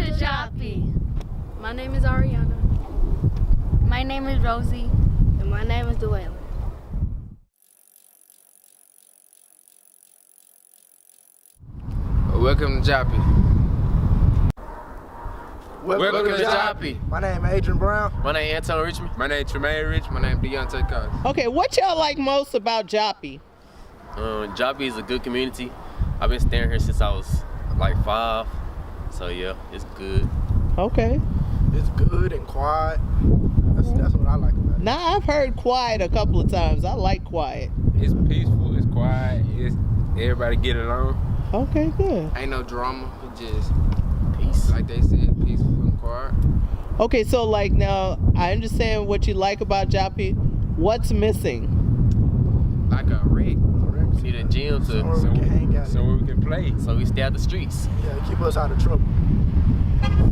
to Joppa. My name is Ariana. My name is Rosie. And my name is Dwayne. Welcome to Joppa. Welcome to Joppa. My name is Adrian Brown. My name is Anton Richmond. My name is Tremaine Rich. My name is Deontay Cox. Okay, what y'all like most about Joppa? Joppa is a good community. I've been staying here since I was like 5. So yeah, it's good. Okay. It's good and quiet. That's what I like about it. Now, I've heard quiet a couple of times. I like quiet. It's peaceful, it's quiet, it's everybody get along. Okay, good. Ain't no drama, it's just Peace. like they said, peaceful and quiet. Okay, so like now, I understand what you like about Joppa. What's missing? Like a wreck. See the gym Somewhere to we can hang out. So we can play. so we stay out the streets. Yeah, keep us out of trouble.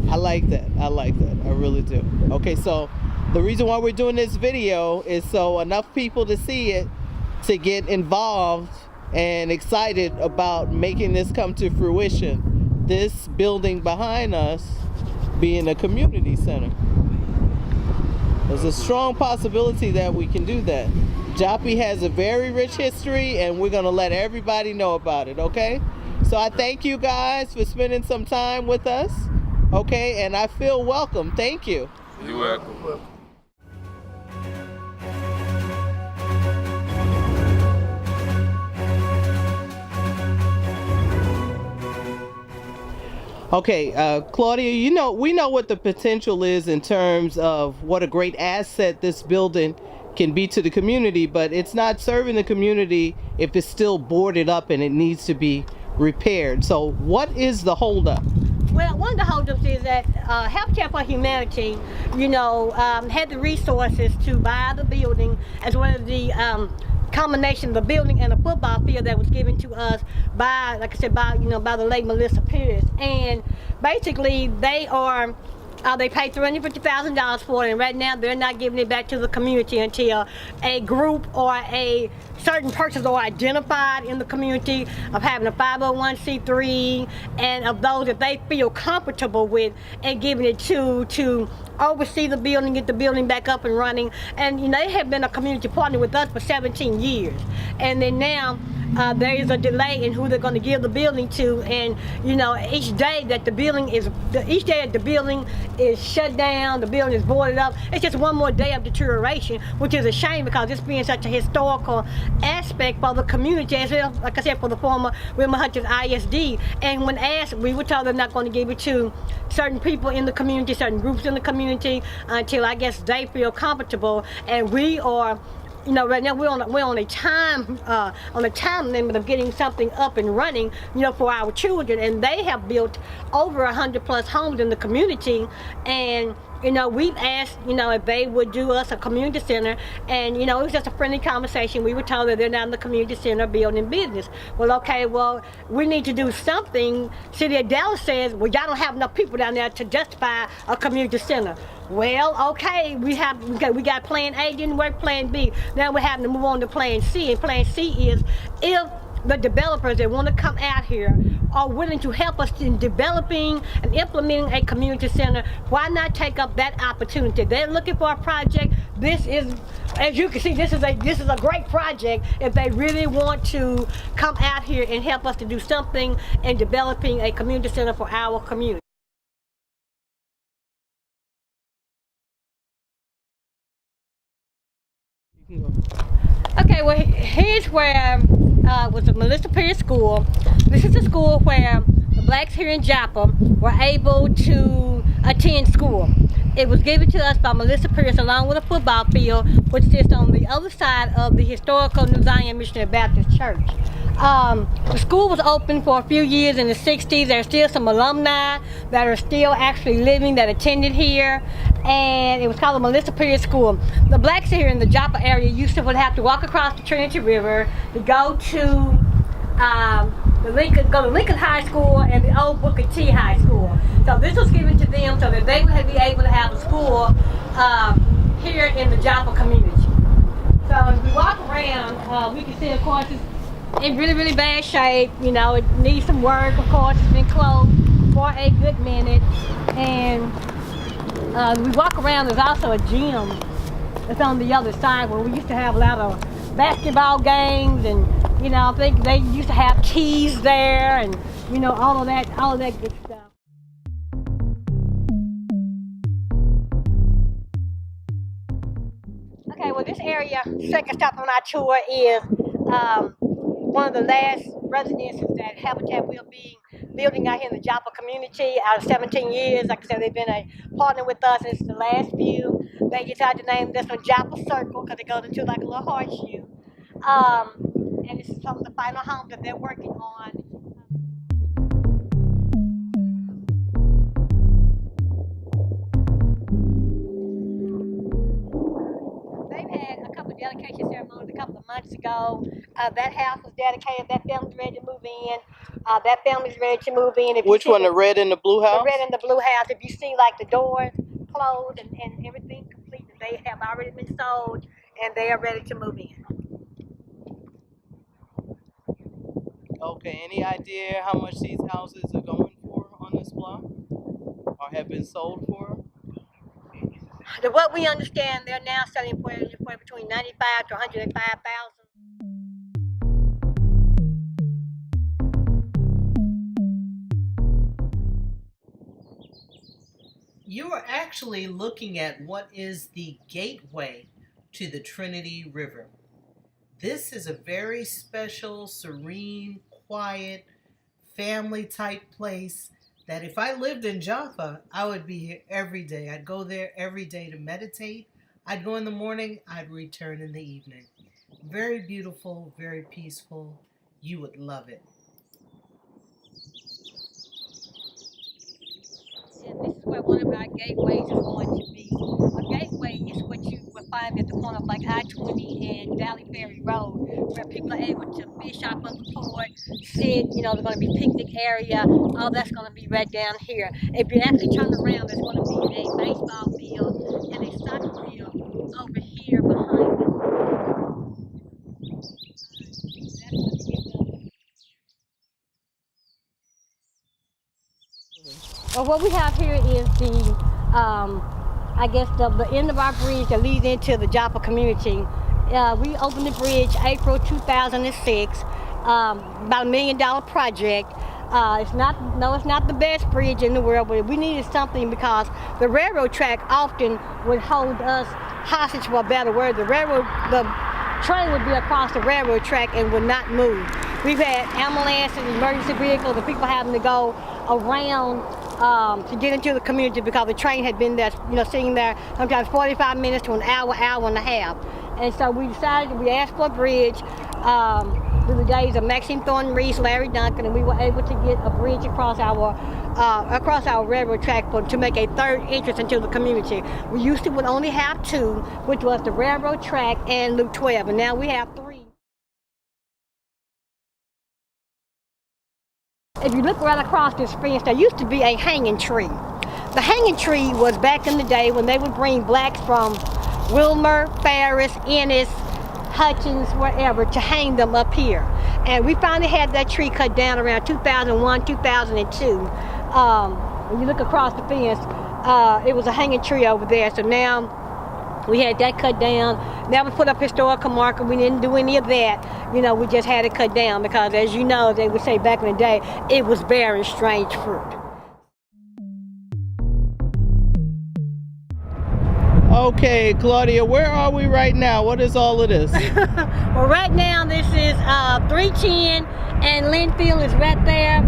I like that. I like that. I really do. Okay, so the reason why we're doing this video is so enough people to see it to get involved and excited about making this come to fruition. This building behind us being a community center. There's a strong possibility that we can do that. Joppa has a very rich history and we're gonna let everybody know about it, okay? So I thank you guys for spending some time with us, okay? And I feel welcome, thank you. You're welcome. Okay, Claudia, we know what the potential is in terms of what a great asset this building can be to the community, but it's not serving the community if it's still boarded up and it needs to be repaired. So what is the holdup? Well, one of the holdups is that Healthcare for Humanity, had the resources to buy the building as well as the combination of the building and the football field that was given to us by, like I said, by the late Melissa Pierce. And basically, they paid $350,000 for it, and right now they're not giving it back to the community until a group or a certain persons are identified in the community of having a 501c3 and of those that they feel comfortable with and giving it to oversee the building, get the building back up and running. And they have been a community partner with us for 17 years. And then now there is a delay in who they're going to give the building to, and each day that the building is shut down, the building is boarded up, it's just one more day of deterioration, which is a shame because it's being such a historical aspect for the community, as well, like I said, for the former Wilma Hutchins ISD. And when asked, we were told they're not going to give it to certain people in the community, certain groups in the community, until I guess they feel comfortable. And we are, right now we're on a time limit of getting something up and running, for our children. And they have built over 100+ homes in the community. And we've asked, if they would do us a community center, and it was just a friendly conversation. We were told that they're not in the community center building business. Well, okay, we need to do something. City of Dallas says, well, y'all don't have enough people down there to justify a community center. Well, okay, we got plan A, didn't work, plan B. Now we're having to move on to plan C, and plan C is if the developers that want to come out here are willing to help us in developing and implementing a community center, why not take up that opportunity? They're looking for a project. This is, as you can see, this is a great project if they really want to come out here and help us to do something in developing a community center for our community. Okay, well, here's where was the Melissa Pierce School. This is the school where the blacks here in Joppa were able to attend school. It was given to us by Melissa Pierce along with a football field, which sits on the other side of the historical New Zion Missionary Baptist Church. The school was open for a few years in the 60s. There's still some alumni that are still actually living that attended here, and it was called the Melissa Pierce School. The blacks here in the Joppa area used to have to walk across the Trinity River to go to Lincoln High School and the old Booker T High School. So this was given to them so that they would be able to have a school here in the Joppa community. So as we walk around, we can see, of course, it's in really, really bad shape. It needs some work, of course. It's been closed for a good minute. And we walk around, there's also a gym that's on the other side where we used to have a lot of basketball games, and you know, I think they used to have keys there, and you know, all of that good stuff. Okay, well, this area, second stop on our tour, is one of the last residences that Habitat will be building out here in the Joppa community. Out of 17 years, like I said, they've been a partner with us. This is the last few. They decided to name this one Joppa Circle because it goes into like a little horseshoe. And this is some of the final homes that they're working on. They've had a couple of dedication ceremonies a couple of months ago. That house was dedicated. That family's ready to move in. That family's ready to move in. Which one, the red and the blue house? The red and the blue house. If you see like the doors closed and everything complete, they have already been sold and they are ready to move in. Okay, any idea how much these houses are going for on this block? Or have been sold for? What we understand, they're now selling for between $95,000 to $105,000. You are actually looking at what is the gateway to the Trinity River. This is a very special, serene, quiet, family type place that if I lived in Joppa, I would be here every day. I'd go there every day to meditate. I'd go in the morning, I'd return in the evening. Very beautiful, very peaceful. You would love it. And this is where one of our gateways is going to be. A gateway is what you will find at the corner of like I-20 and Valley Ferry Road, where people are able to fish off of the port, sit, you know, there's going to be picnic area, all that's going to be right down here. If you actually turn around, there's going to be a baseball field and a soccer field over here behind it. Well, what we have here is the, I guess the end of our bridge that leads into the Joppa community. We opened the bridge April 2006, about $1 million project. It's not the best bridge in the world, but we needed something because the railroad track often would hold us hostage, for a better word. The train would be across the railroad track and would not move. We've had ambulances, emergency vehicles, and people having to go around to get into the community because the train had been there, you know, sitting there sometimes 45 minutes to an hour, hour and a half. And so we decided, we asked for a bridge through the days of Maxine Thornton Reese, Larry Duncan, and we were able to get a bridge across our railroad track to make a third entrance into the community. We used to would only have two, which was the railroad track and Loop 12, and now we have three. If you look right across this fence, there used to be a hanging tree. The hanging tree was back in the day when they would bring blacks from Wilmer, Ferris, Ennis, Hutchins, wherever, to hang them up here. And we finally had that tree cut down around 2001, 2002. When you look across the fence, it was a hanging tree over there. So now we had that cut down. Now we put up historical marker. We didn't do any of that. You know, we just had it cut down because, as you know, they would say back in the day, it was bearing strange fruit. Okay, Claudia, where are we right now? What is all of this? Well, right now this is 310 and Linfield is right there.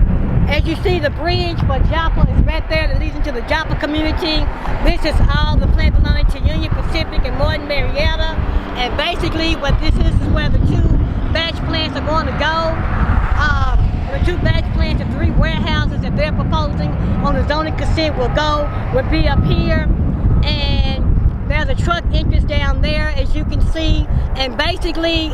As you see, the bridge for Joppa is right there that leads into the Joppa community. This is all the plants belonging to Union Pacific and Morton Marietta. And basically what this is where the two batch plants are going to go. The two batch plants and 3 warehouses that they're proposing on the zoning consent will be up here. And there's a truck entrance down there, as you can see. And basically,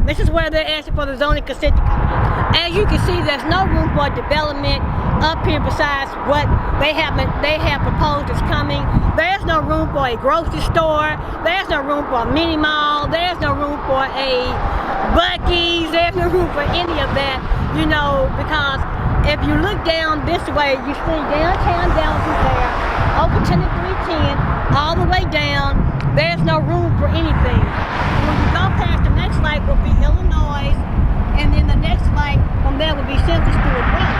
this is where they're asking for the zoning consent to come in. As you can see, there's no room for development up here besides what they have proposed is coming. There's no room for a grocery store. There's no room for a mini mall. There's no room for a Buc-ee's. There's no room for any of that, you know, because If you look down this way, you see downtown Dallas is there, Overton and 310, all the way down. There's no room for anything. When you go past, the next light will be Illinois, and then the next light from there will be Central Stewart Road.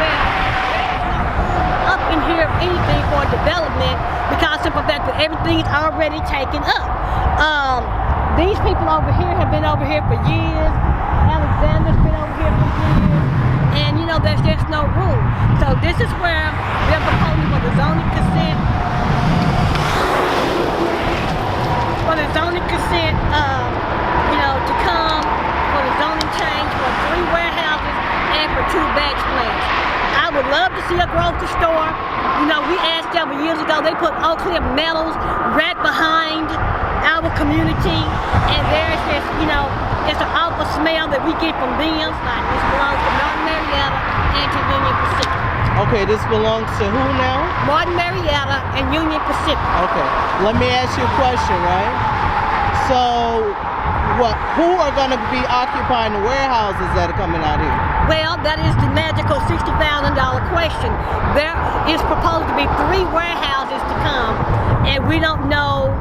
Well, there's no room up in here for anything for development because of the fact that everything is already taken up. These people over here have been over here for years. Alexander's been over here for years. And you know, there's just no room. So this is where we're proposing for the zoning consent. For the zoning consent, you know, to come for the zoning change for 3 warehouses and for 2 batch plants. I would love to see a grocery store. You know, we asked several years ago, they put Oak Cliff Metals right behind our community, and there's this, you know, it's an awful smell that we get from them. Like this belongs to Martin Marietta and to Union Pacific. Okay, this belongs to who now? Martin Marietta and Union Pacific. Okay, let me ask you a question, right? So, who are going to be occupying the warehouses that are coming out here? Well, that is the magical $60,000 question. There is proposed to be 3 warehouses to come, and we don't know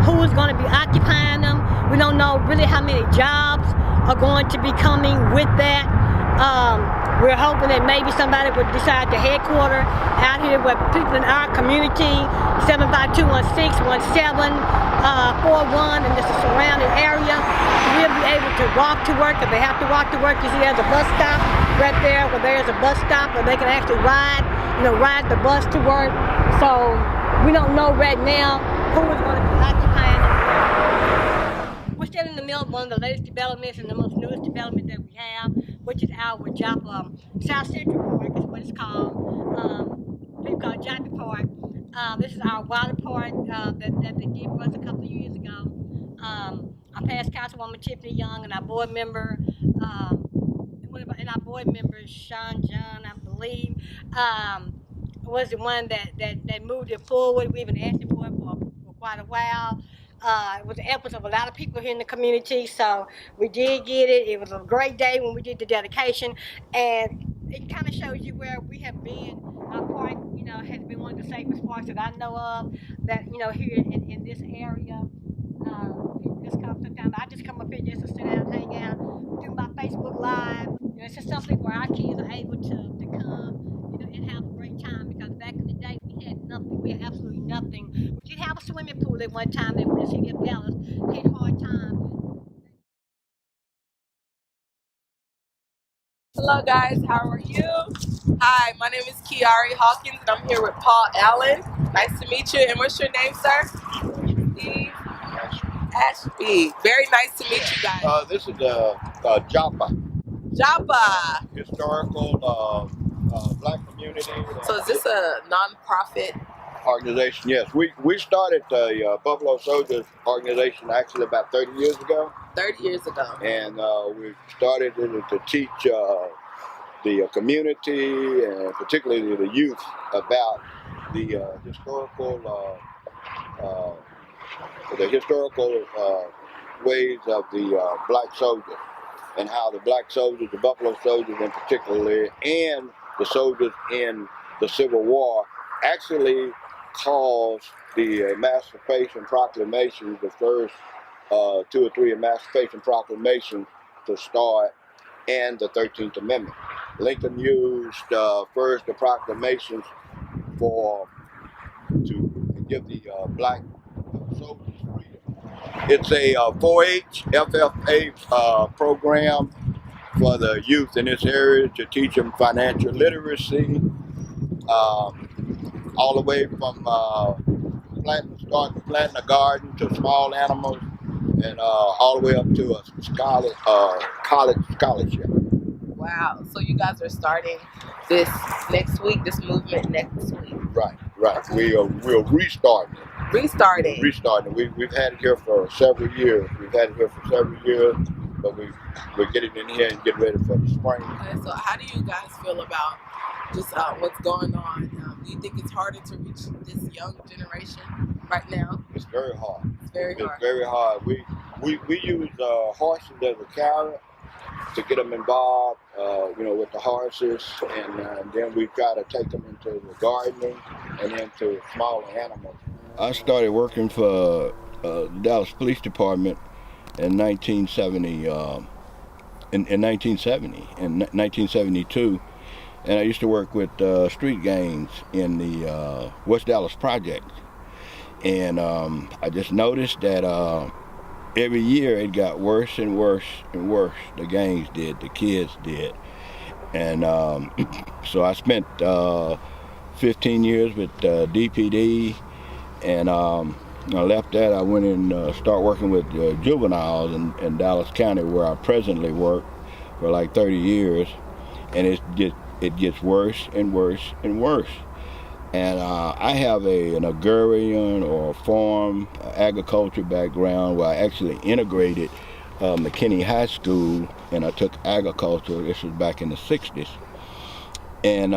who is going to be occupying them. We don't know really how many jobs are going to be coming with that. We're hoping that maybe somebody would decide to headquarter out here with people in our community, 7521617, 41, and just the surrounding area. We'll be able to walk to work. If they have to walk to work, you see there's a bus stop right there where there's a bus stop where they can actually ride the bus to work. So we don't know right now who is going to be occupying it. We're still in the middle of one of the latest developments and the most newest development that we have, which is our Joppa South Central Park is what it's called. People call it Joppa Park. This is our water park that they gave us a couple of years ago. Our past councilwoman Tiffany Young and our board member, Sean John, I believe, was the one that moved it forward. We've been asking for it for quite a while. It was the efforts of a lot of people here in the community, so we did get it. It was a great day when we did the dedication, and it kind of shows you where we have been. Our park, you know, has been one of the safest parks that I know of. That, you know, here in this area, people just come sometimes. I just come up here just to sit down, hang out, do my Facebook Live. You know, it's just something where our kids are able to come, you know, and have a great time. Because back in the day, we had nothing. We had absolutely nothing. We did have a swimming pool at one time that the city of Dallas hit hard times. Hello guys, how are you? Hi, my name is Kiari Hawkins and I'm here with Paul Allen. Nice to meet you. And what's your name, sir? Steve Ashby. Very nice to meet you guys. This is Joppa. Joppa. Historical black community. So is this a non-profit organization? Yes, we started the Buffalo Soldiers organization actually about 30 years ago. 30 years ago. And we started it to teach the community and particularly the youth about the historical ways of the black soldiers and how the black soldiers, the Buffalo Soldiers in particular, and the soldiers in the Civil War actually caused the Emancipation Proclamation, the first 2 or 3 Emancipation Proclamations to start, and the 13th Amendment. Lincoln used first the proclamations to give the black soldiers freedom. It's a 4-H FFA program for the youth in this area to teach them financial literacy, all the way from planting a garden to small animals, and all the way up to a college scholarship. Wow. So you guys are starting this next week, this movement next week. Right. We're restarting it. Restarting. We've had it here for several years. But we're getting in here and getting ready for the spring. Okay, so how do you guys feel about just what's going on? Do you think it's harder to reach this young generation right now? It's very hard. It's very hard. It's very hard. We use horses as a carrot, to get them involved, with the horses, and then we try to take them into the gardening and into smaller animals. I started working for Dallas Police Department in 1970, in 1972, and I used to work with street gangs in the West Dallas Project, and I just noticed that every year it got worse and worse and worse. The gangs did, the kids did, and so I spent 15 years with DPD, and I left that. I went and started working with juveniles in Dallas County, where I presently work for like 30 years, and it gets worse and worse and worse. And I have an agrarian or farm agriculture background, where I actually integrated McKinney High School, and I took agriculture. This was back in the 60s. And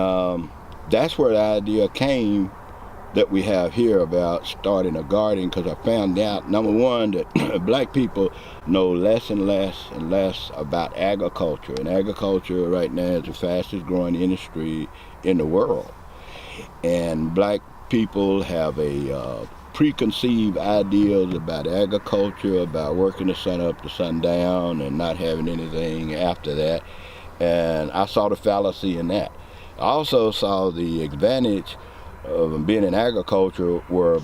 that's where the idea came that we have here about starting a garden, because I found out, number one, that black people know less and less and less about agriculture. And agriculture right now is the fastest growing industry in the world. And black people have a preconceived ideas about agriculture, about working the sun up to sundown and not having anything after that. And I saw the fallacy in that. I also saw the advantage of being in agriculture, where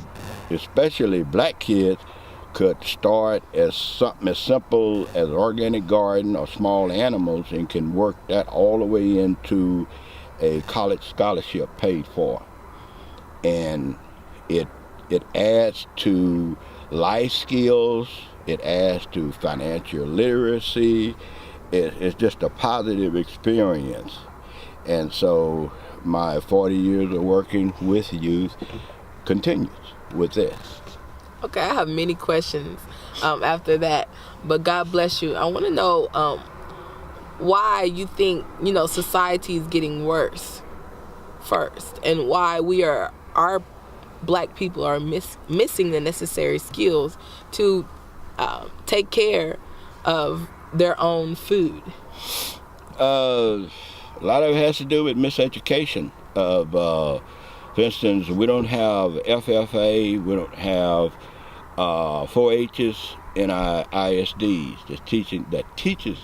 especially black kids could start as something as simple as an organic garden or small animals, and can work that all the way into a college scholarship paid for. And it adds to life skills, it adds to financial literacy. It's just a positive experience. And so my 40 years of working with youth continues with this. Okay, I have many questions after that, but God bless you. I want to know why you think, society is getting worse first, and why our black people are missing the necessary skills to take care of their own food. A lot of it has to do with miseducation. For instance, we don't have FFA, we don't have 4-H's in our ISDs that teaches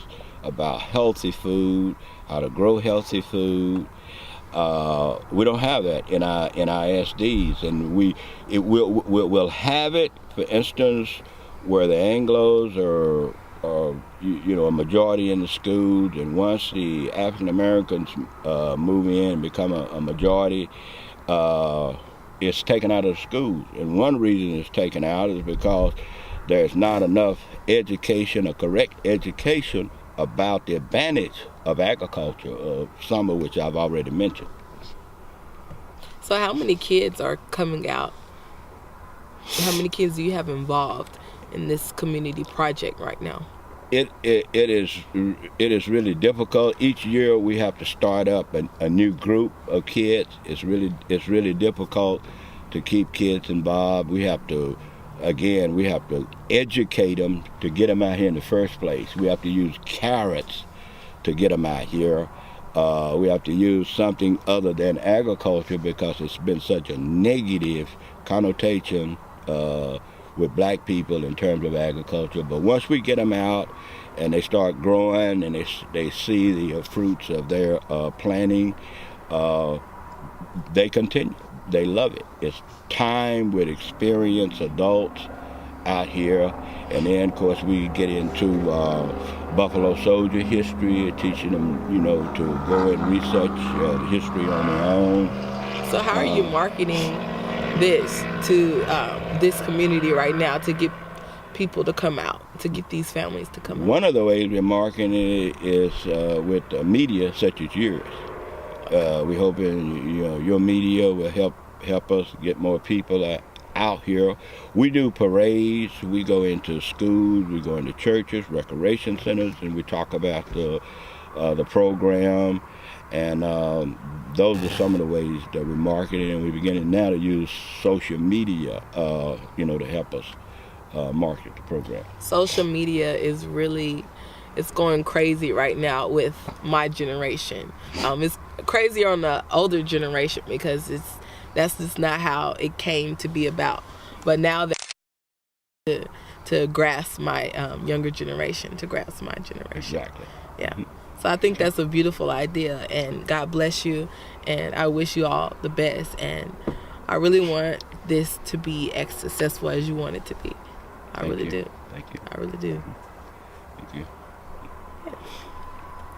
about healthy food, how to grow healthy food. We don't have that in our ISDs, and we'll have it. For instance, where the Anglos are a majority in the schools, and once the African Americans move in and become a majority, it's taken out of the schools. And one reason it's taken out is because there's not enough education, or correct education, about the advantage of agriculture, some of which I've already mentioned. So how many kids are coming out? How many kids do you have involved in this community project right now? It is really difficult. Each year we have to start up a new group of kids. It's really difficult to keep kids involved. We have to educate them to get them out here in the first place. We have to use carrots to get them out here. We have to use something other than agriculture, because it's been such a negative connotation with black people in terms of agriculture. But once we get them out and they start growing and they see the fruits of their planting, they continue. They love it. It's time with experienced adults out here. And then, of course, we get into Buffalo Soldier history, teaching them, to go and research the history on their own. So how are you marketing this to this community right now, to get people to come out, to get these families to come out? One of the ways we're marketing it is with media such as yours. We're hoping your media will help us get more people out here. We do parades, we go into schools, we go into churches, recreation centers, and we talk about the program. And those are some of the ways that we're marketing, and we're beginning now to use social media, to help us market the program. Social media is really it's going crazy right now with my generation. It's crazier on the older generation because that's just not how it came to be about. But now that to grasp my younger generation, to grasp my generation. Exactly. Yeah. So I think that's a beautiful idea, and God bless you, and I wish you all the best, and I really want this to be as successful as you want it to be. I really do. Thank you. I really do. Thank you.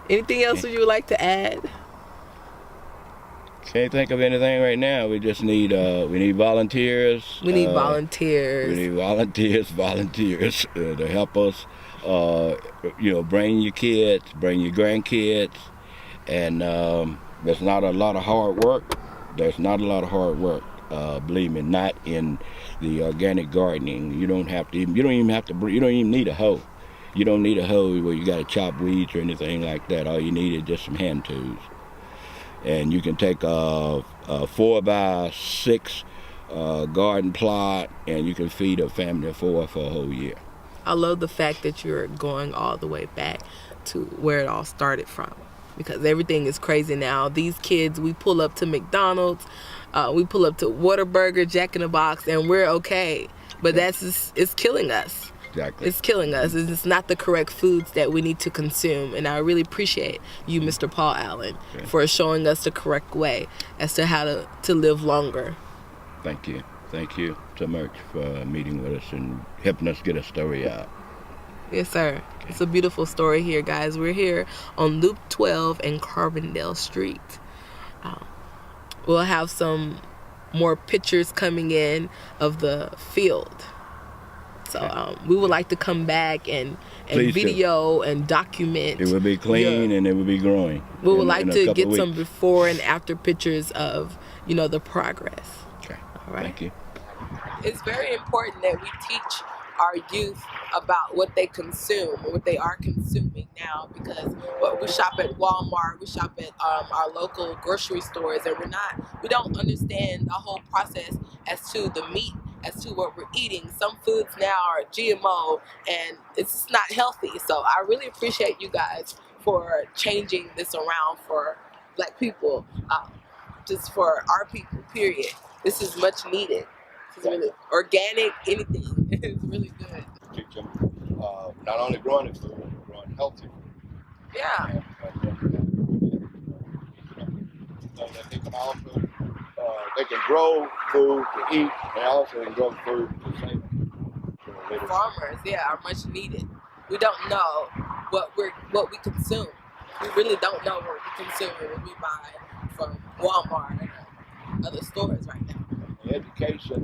Anything else that you would like to add? Can't think of anything right now. We just need we need volunteers. We need volunteers. We need volunteers to help us. Bring your kids, bring your grandkids, and there's not a lot of hard work. Believe me, not in the organic gardening. You don't even need a hoe. You don't need a hoe where you got to chop weeds or anything like that. All you need is just some hand tools. And you can take a 4x6 garden plot, and you can feed a family of 4 for a whole year. I love the fact that you're going all the way back to where it all started from, because everything is crazy now. These kids, we pull up to McDonald's, we pull up to Whataburger, Jack in the Box, and we're okay. But it's killing us. Exactly. It's killing us. It's not the correct foods that we need to consume. And I really appreciate you, Mr. Paul Allen, for showing us the correct way as to how to live longer. Thank you. Thank you so much for meeting with us and helping us get a story out. Yes, sir. Okay. It's a beautiful story here, guys. We're here on Loop 12 and Carbondale Street. We'll have some more pictures coming in of the field. So we would like to come back and video and document. It will be clean and it will be growing. We would like to get some before and after pictures of, the progress. Okay. All right. Thank you. It's very important that we teach our youth about what they consume, what they are consuming now, because we shop at Walmart, we shop at our local grocery stores, and we don't understand the whole process as to the meat, as to what we're eating. Some foods now are GMO, and it's just not healthy. So I really appreciate you guys for changing this around for Black people, just for our people, period. This is much needed. This is really organic, anything. It's really good. Teach them not only growing food, but growing healthy food. Yeah. And that they can also they can grow food to eat, and also can grow food to save. Farmers, are much needed. We don't know what we consume. We really don't know what we consume when we buy from Walmart and other stores right now. Education,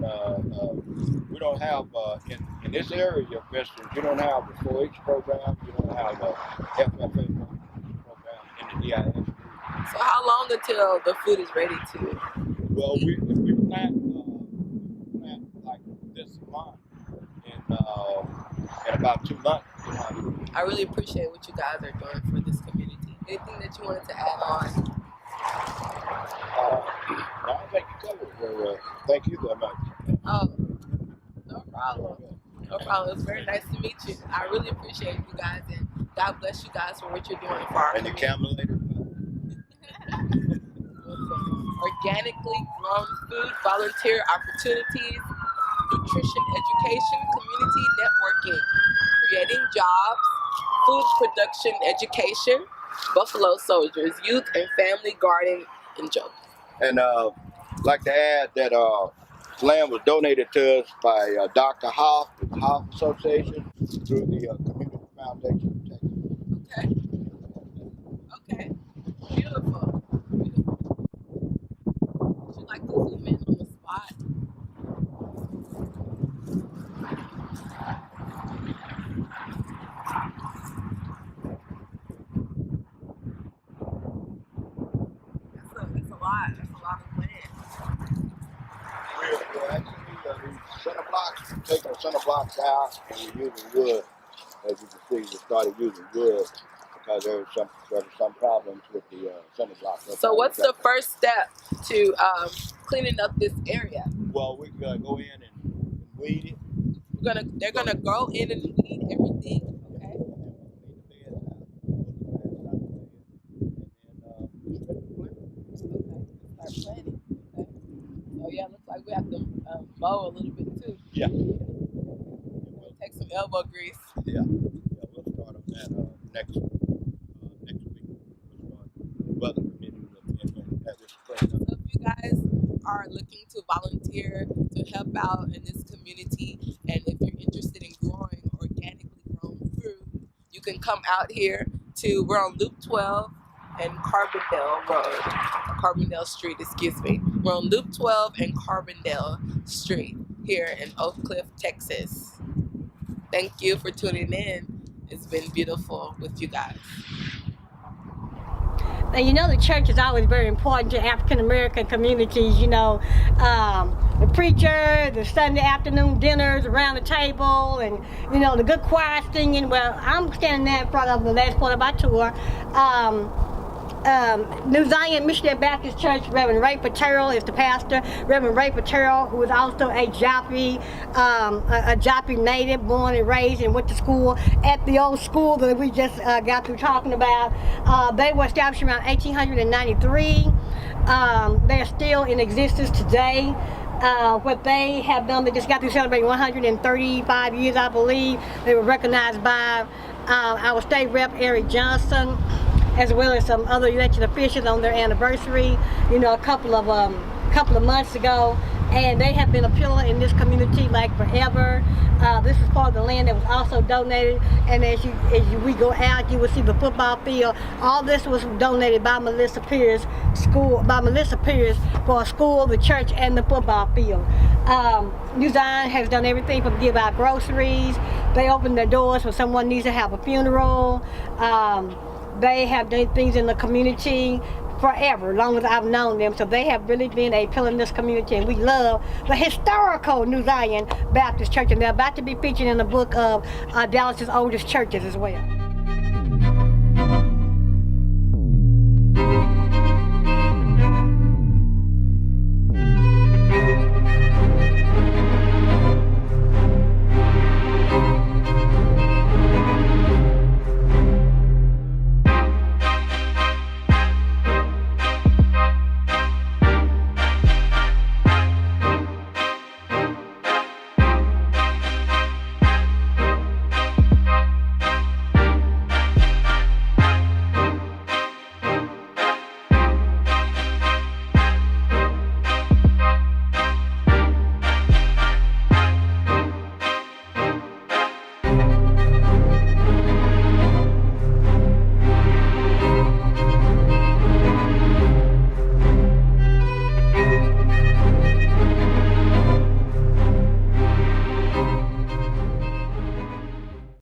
we don't have in this area of Western, you don't have the 4-H program, you don't have the FFA program in the DIS. So how long until the food is ready to? Well, if we plant like this month, in about 2 months. I really appreciate what you guys are doing for this community. Anything that you wanted to add on? I think you covered it very well. Thank you very much. Oh, no problem. No problem. It was very nice to meet you. I really appreciate you guys, and God bless you guys for what you're doing for our community. And the camera later. Organically grown food, volunteer opportunities, nutrition education, community networking, creating jobs, food production education, Buffalo Soldiers, youth and family garden in Joppa. And I'd like to add that land was donated to us by Dr. Hoff, the Hoff Association, through the Community Foundation of Texas. Okay. Beautiful. Would you like to zoom in on the spot? That's a lot. That's a lot of land. We're actually center blocks, taking the center blocks out, and we're using wood. As you can see, we started using wood because there was some problems with the center blocks. So what's the first step to cleaning up this area? Well, we're gonna go in and weed it. They're gonna go in and weed everything. Okay. bow a little bit too. Yeah. Take some elbow grease. Yeah, we'll start on that next week. We'll start weather permitting and have this cleaned up. So if you guys are looking to volunteer to help out in this community, and if you're interested in growing organically grown food, you can come out here we're on Loop 12 and Carbondale Street, excuse me. We're on Loop 12 and Carbondale Street here in Oak Cliff, Texas. Thank you for tuning in. It's been beautiful with you guys. And you know, the church is always very important to African American communities. You know, the preacher, the Sunday afternoon dinners around the table, and you know, the good choir singing. Well, I'm standing there in front of the last part of our tour. New Zion Missionary Baptist Church, Reverend Ray Paterro is the pastor. Reverend Ray Paterro, who is also a Joppa native, born and raised and went to school at the old school that we just got through talking about. They were established around 1893. They're still in existence today. What they have done, they just got to celebrate 135 years, I believe. They were recognized by our state rep, Eric Johnson, as well as some other elected officials on their anniversary, you know, a couple of months ago. And they have been a pillar in this community like forever. This is part of the land that was also donated. And as we go out, you will see the football field. All this was donated by Melissa Pierce for a school, the church, and the football field. New Zion has done everything from give out groceries. They open their doors when someone needs to have a funeral. They have done things in the community forever, as long as I've known them. So they have really been a pillar in this community, and we love the historical New Zion Baptist Church, and they're about to be featured in the book of Dallas's oldest churches as well.